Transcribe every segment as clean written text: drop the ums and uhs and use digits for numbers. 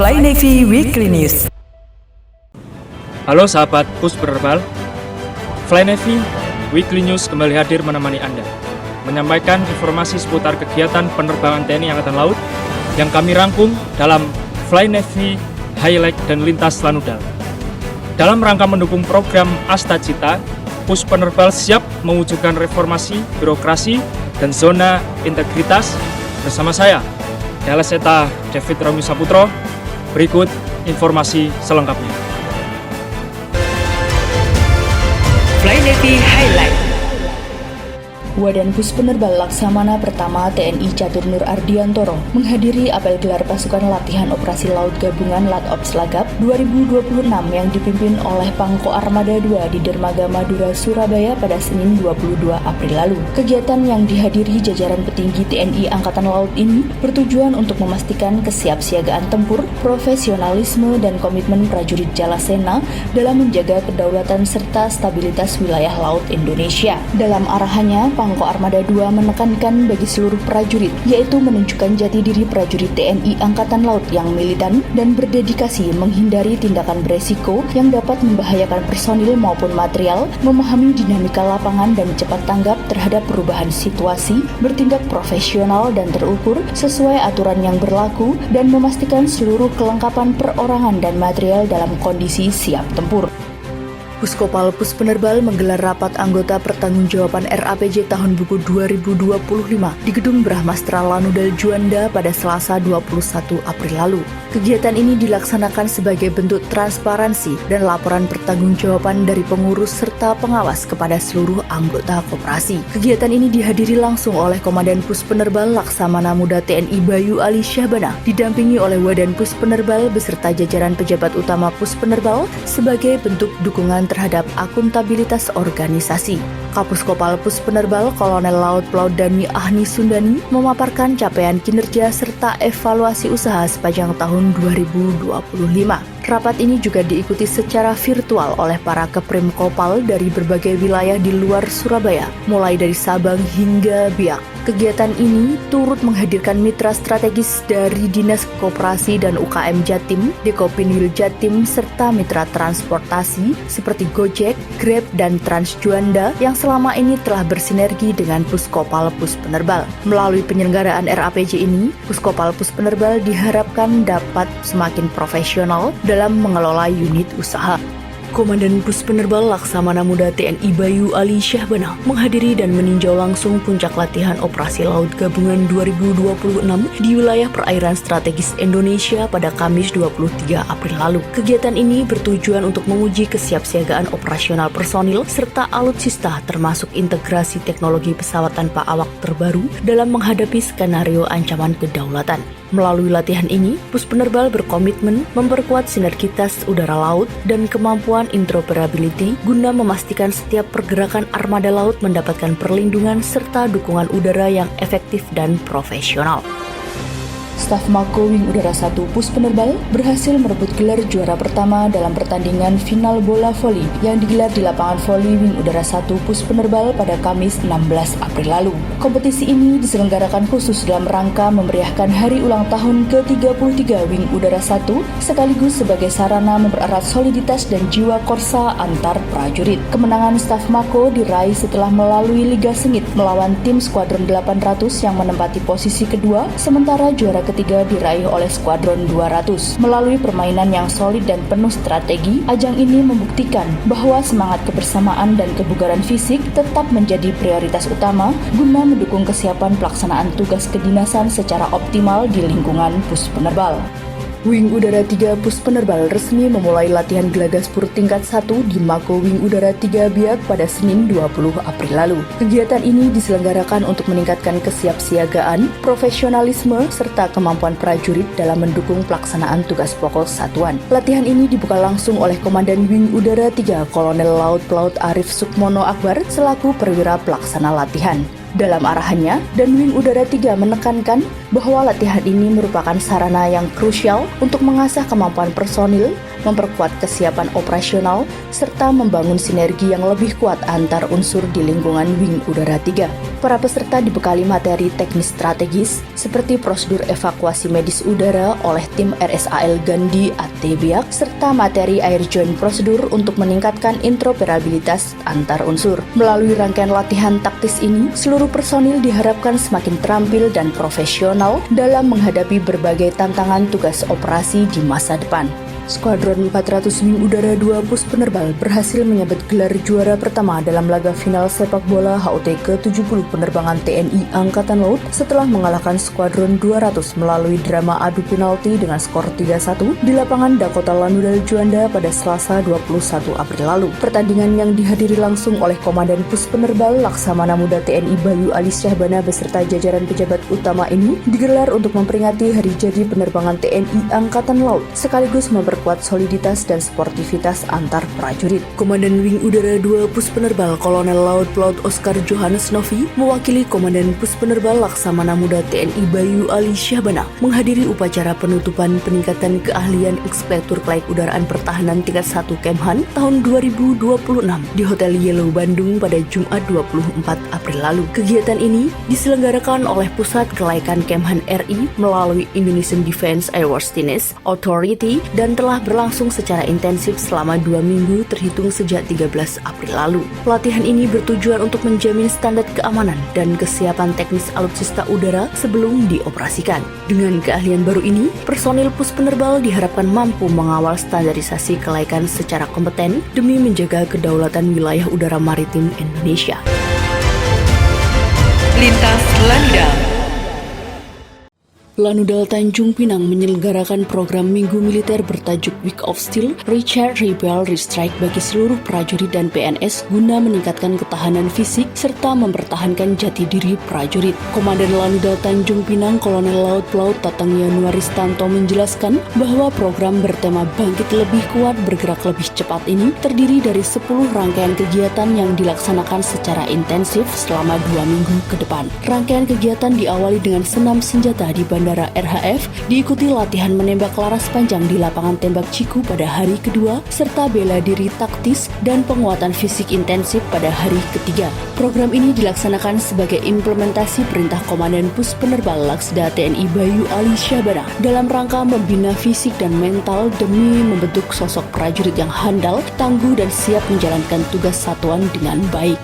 Fly Navy Weekly News. Halo sahabat Pus Penerbal, Fly Navy Weekly News kembali hadir menemani Anda, menyampaikan informasi seputar kegiatan penerbangan TNI Angkatan Laut yang kami rangkum dalam Fly Navy Highlight dan Lintas Lanudal. Dalam rangka mendukung program Asta Cita, Pus Penerbal siap mewujudkan reformasi birokrasi dan zona integritas bersama saya, Daleseta David Romi Saputro. Berikut informasi selengkapnya. Fly Navy Highlight. Wadan Pus Penerbal Laksamana Pertama TNI Catur Nur Ardiantoro menghadiri apel gelar pasukan latihan operasi laut gabungan Latops Lagap 2026 yang dipimpin oleh Pangko Armada 2 di Dermaga Madura, Surabaya pada Senin 22 April lalu. Kegiatan yang dihadiri jajaran petinggi TNI Angkatan Laut ini bertujuan untuk memastikan kesiapsiagaan tempur, profesionalisme, dan komitmen prajurit Jalasena dalam menjaga kedaulatan serta stabilitas wilayah laut Indonesia. Dalam arahannya, Pangko Armada 2 menekankan bagi seluruh prajurit, yaitu menunjukkan jati diri prajurit TNI Angkatan Laut yang militan dan berdedikasi menghindari tindakan beresiko yang dapat membahayakan personil maupun material, memahami dinamika lapangan dan cepat tanggap terhadap perubahan situasi, bertindak profesional dan terukur sesuai aturan yang berlaku, dan memastikan seluruh kelengkapan perorangan dan material dalam kondisi siap tempur. Puskopal Pus Penerbal menggelar rapat anggota pertanggungjawaban RAPJ tahun buku 2025 di Gedung Brahmastra Lanudal Juanda pada Selasa 21 April lalu. Kegiatan ini dilaksanakan sebagai bentuk transparansi dan laporan pertanggungjawaban dari pengurus serta pengawas kepada seluruh anggota koperasi. Kegiatan ini dihadiri langsung oleh Komandan Pus Penerbal Laksamana Muda TNI Bayu Ali Syahbana, didampingi oleh Wadan Pus Penerbal beserta jajaran pejabat utama Pus Penerbal sebagai bentuk dukungan terhadap akuntabilitas organisasi. Kapuskopal Pus Penerbal Kolonel Laut Pelaut Dani Ahni Sundani memaparkan capaian kinerja serta evaluasi usaha sepanjang tahun 2025. Rapat ini juga diikuti secara virtual oleh para Keprim Kopal dari berbagai wilayah di luar Surabaya, mulai dari Sabang hingga Biak. Kegiatan ini turut menghadirkan mitra strategis dari Dinas Koperasi dan UKM Jatim, Dekopinwil Jatim, serta mitra transportasi seperti Gojek, Grab, dan Transjuanda yang selama ini telah bersinergi dengan Puskopal Pus Penerbal. Melalui penyelenggaraan RAPJ ini, Puskopal Pus Penerbal diharapkan dapat semakin profesional dalam mengelola unit usaha. Komandan Pus Penerbal Laksamana Muda TNI Bayu Ali Syahbana menghadiri dan meninjau langsung puncak latihan operasi laut gabungan 2026 di wilayah perairan strategis Indonesia pada Kamis 23 April lalu. Kegiatan ini bertujuan untuk menguji kesiapsiagaan operasional personil serta alutsista termasuk integrasi teknologi pesawat tanpa awak terbaru dalam menghadapi skenario ancaman kedaulatan. Melalui latihan ini, Pus Penerbal berkomitmen memperkuat sinergitas udara laut dan kemampuan interoperability guna memastikan setiap pergerakan armada laut mendapatkan perlindungan serta dukungan udara yang efektif dan profesional. Staf Mako Wing Udara 1 Pus Penerbal berhasil merebut gelar juara pertama dalam pertandingan final bola voli yang digelar di lapangan voli Wing Udara 1 Pus Penerbal pada Kamis 16 April lalu. Kompetisi ini diselenggarakan khusus dalam rangka memeriahkan hari ulang tahun ke-33 Wing Udara 1 sekaligus sebagai sarana mempererat soliditas dan jiwa korsa antar prajurit. Kemenangan staf Mako diraih setelah melalui Liga Sengit melawan tim Skuadron 800 yang menempati posisi kedua, sementara juara ketiga diraih oleh Skuadron 200. Melalui permainan yang solid dan penuh strategi, ajang ini membuktikan bahwa semangat kebersamaan dan kebugaran fisik tetap menjadi prioritas utama guna mendukung kesiapan pelaksanaan tugas kedinasan secara optimal di lingkungan Pus Penerbal. Wing Udara 3 Pus Penerbal resmi memulai latihan Gelagaspur tingkat 1 di Mako Wing Udara 3 Biak pada Senin 20 April lalu. Kegiatan ini diselenggarakan untuk meningkatkan kesiapsiagaan, profesionalisme, serta kemampuan prajurit dalam mendukung pelaksanaan tugas pokok satuan. Latihan ini dibuka langsung oleh Komandan Wing Udara 3 Kolonel Laut Pelaut Arif Sukmono Akbar selaku perwira pelaksana latihan. Dalam arahannya, Danwing Udara 3 menekankan bahwa latihan ini merupakan sarana yang krusial untuk mengasah kemampuan personil, memperkuat kesiapan operasional, serta membangun sinergi yang lebih kuat antar unsur di lingkungan Wing Udara 3. Para peserta dibekali materi teknis strategis seperti prosedur evakuasi medis udara oleh tim RSAL Gandhi AT-BIAK serta materi air joint prosedur untuk meningkatkan interoperabilitas antar unsur. Melalui rangkaian latihan taktis ini, seluruh personil diharapkan semakin terampil dan profesional dalam menghadapi berbagai tantangan tugas operasi di masa depan. Skuadron 400 Wing Udara 2 Pus Penerbal berhasil menyabet gelar juara pertama dalam laga final sepak bola HUT ke-70 penerbangan TNI Angkatan Laut setelah mengalahkan Skuadron 200 melalui drama adu penalti dengan skor 3-1 di lapangan Dakota Lanudal Juanda pada Selasa 21 April lalu. Pertandingan yang dihadiri langsung oleh Komandan Pus Penerbal Laksamana Muda TNI Bayu Ali Syahbana beserta jajaran pejabat utama ini digelar untuk memperingati hari jadi penerbangan TNI Angkatan Laut sekaligus memperkuat soliditas dan sportivitas antar prajurit. Komandan Wing Udara 2 Pus Penerbal Kolonel Laut Pelaut Oscar Johannes Novi mewakili Komandan Pus Penerbal Laksamana Muda TNI Bayu Ali Syahbana menghadiri upacara penutupan peningkatan keahlian ekspletur kelaik udaraan pertahanan tingkat 1 Kemhan tahun 2026 di Hotel Yellow Bandung pada Jumat 24 April lalu. Kegiatan ini diselenggarakan oleh Pusat Kelaikan Kemhan RI melalui Indonesian Defense Airworthiness Authority dan telah berlangsung secara intensif selama 2 minggu terhitung sejak 13 April lalu. Pelatihan ini bertujuan untuk menjamin standar keamanan dan kesiapan teknis alutsista udara sebelum dioperasikan. Dengan keahlian baru ini, personil Pus Penerbal diharapkan mampu mengawal standarisasi kelaikan secara kompeten demi menjaga kedaulatan wilayah udara maritim Indonesia. Lintas Lanudal. Lanudal Tanjung Pinang menyelenggarakan program Minggu Militer bertajuk Week of Steel, Recharge, Rebel, Restrike bagi seluruh prajurit dan PNS guna meningkatkan ketahanan fisik serta mempertahankan jati diri prajurit. Komandan Lanudal Tanjung Pinang Kolonel Laut Pelaut Tatang Yanuaristanto menjelaskan bahwa program bertema Bangkit Lebih Kuat Bergerak Lebih Cepat ini terdiri dari 10 rangkaian kegiatan yang dilaksanakan secara intensif selama 2 minggu ke depan. Rangkaian kegiatan diawali dengan senam senjata di Bandara RHF, diikuti latihan menembak laras panjang di lapangan tembak Ciku pada hari kedua, serta bela diri taktis dan penguatan fisik intensif pada hari ketiga. Program ini dilaksanakan sebagai implementasi perintah Komandan Pus Penerbal Laksda TNI Bayu Ali Syahbana dalam rangka membina fisik dan mental demi membentuk sosok prajurit yang handal, tangguh dan siap menjalankan tugas satuan dengan baik.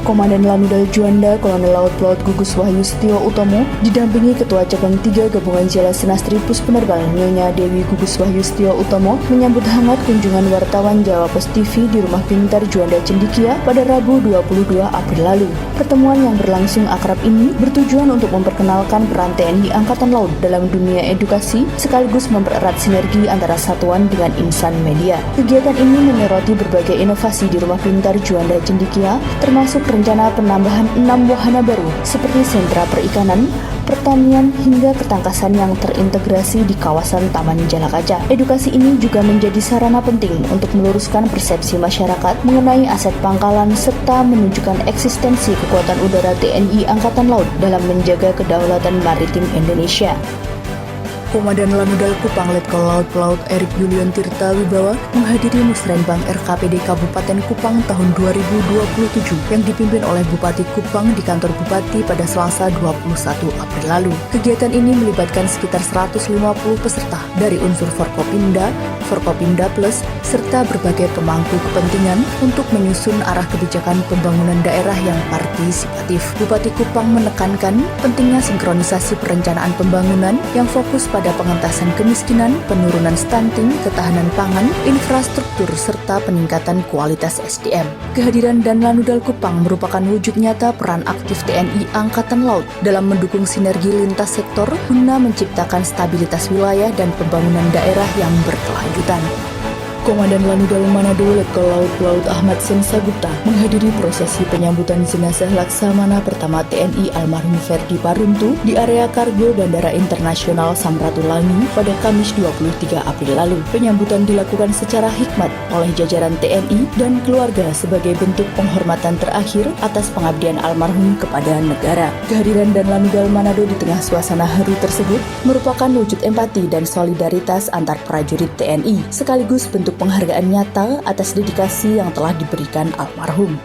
Komandan Lanudal Juanda Kolonel Laut Pelaut Gugus Wahyu Setio Utomo didampingi Ketua Cabang 3 Gabungan Jala Senastri Pus Penerbal Nyonya Dewi Gugus Wahyu Setio Utomo menyambut hangat kunjungan wartawan Jawa Pos TV di Rumah Pintar Juanda Cendikia pada Rabu 22 April lalu. Pertemuan yang berlangsung akrab ini bertujuan untuk memperkenalkan peran TNI Angkatan Laut dalam dunia edukasi sekaligus mempererat sinergi antara satuan dengan insan media. Kegiatan ini menyoroti berbagai inovasi di Rumah Pintar Juanda Cendikia termasuk rencana penambahan 6 wahana baru seperti sentra perikanan, pertanian hingga ketangkasan yang terintegrasi di kawasan Taman Jalakaca. Edukasi ini juga menjadi sarana penting untuk meluruskan persepsi masyarakat mengenai aset pangkalan serta menunjukkan eksistensi kekuatan udara TNI Angkatan Laut dalam menjaga kedaulatan maritim Indonesia. Komandan Lanudal Kupang Letkol Laut Pelaut Erik Yulion Tirta Wibawa menghadiri Musrenbang RKPD Kabupaten Kupang tahun 2027 yang dipimpin oleh Bupati Kupang di kantor Bupati pada Selasa 21 April lalu. Kegiatan ini melibatkan sekitar 150 peserta dari unsur Forkopimda, Forkopimda Plus, serta berbagai pemangku kepentingan untuk menyusun arah kebijakan pembangunan daerah yang partisipatif. Bupati Kupang menekankan pentingnya sinkronisasi perencanaan pembangunan yang fokus pada pengentasan kemiskinan, penurunan stunting, ketahanan pangan, infrastruktur, serta peningkatan kualitas SDM. Kehadiran Dan Lanudal Kupang merupakan wujud nyata peran aktif TNI Angkatan Laut dalam mendukung sinergi lintas sektor guna menciptakan stabilitas wilayah dan pembangunan daerah yang berkelanjutan. Komandan Lanudal Manado Letkol Laut Pelaut Ahmad Sensagupta menghadiri prosesi penyambutan jenazah Laksamana Pertama TNI almarhum Ferdi Paruntu di area kargo Bandara Internasional Samratulangi pada Kamis 23 April lalu. Penyambutan dilakukan secara hikmat oleh jajaran TNI dan keluarga sebagai bentuk penghormatan terakhir atas pengabdian almarhum kepada negara. Kehadiran dan Lanudal Manado di tengah suasana haru tersebut merupakan wujud empati dan solidaritas antar prajurit TNI, sekaligus bentuk penghargaan nyata atas dedikasi yang telah diberikan almarhum.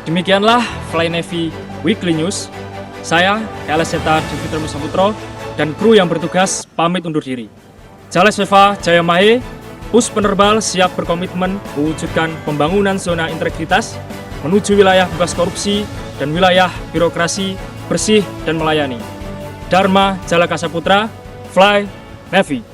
Demikianlah Fly Navy Weekly News. Saya, KLS Zeta Divitra Musaputro, dan kru yang bertugas pamit undur diri. Jales Seva Jaya Mahe, Pus Penerbal siap berkomitmen mewujudkan pembangunan zona integritas menuju wilayah bebas korupsi dan wilayah birokrasi bersih dan melayani. Dharma Jalakasa Putra, Fly Navy.